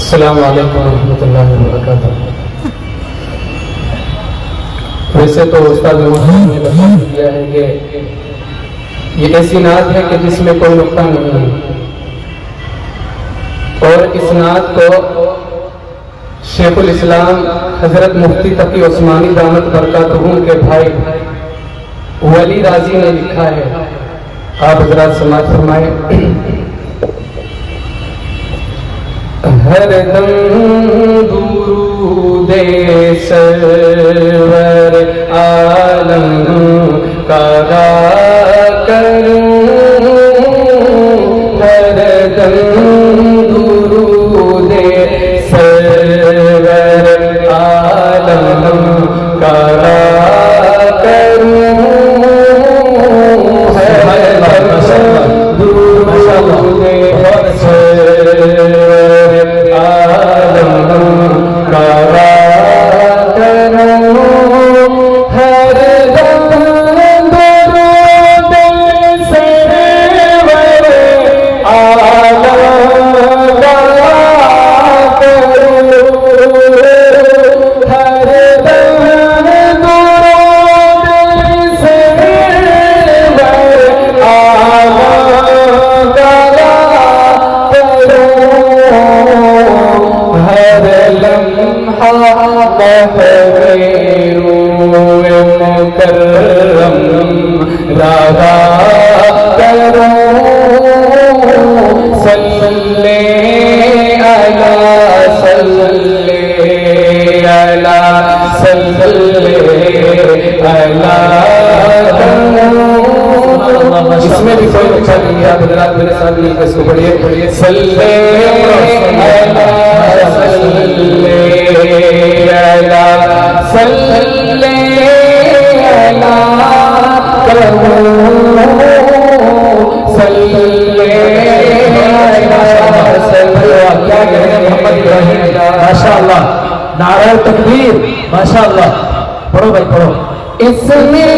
السلام علیکم ورحمۃ اللہ وبرکاتہ۔ ویسے تو استاد محترم نے بتا دیا ہے کہ یہ ایسی نعت ہے کہ جس میں کوئی نقطہ نہیں ہے، اور اس نعت کو شیخ الاسلام حضرت مفتی تقی عثمانی دامت برکاتہ کے بھائی ولی راضی نے لکھا ہے۔ آپ حضرات سماعت فرمائیں۔ ہر دم درود سرور عالم کا کروں، ہر دم درود سرور عالم کا کروں، ہر دم درود اس میں بھی کوئی اچھا نہیں ہے۔ آپ حضرات میرے ساتھ مل کر اس کو پڑھیے۔ صلی ماشاء اللہ، نعرہ تکبیر، ماشاء اللہ۔ پڑھو بھائی پڑھو۔ اس میں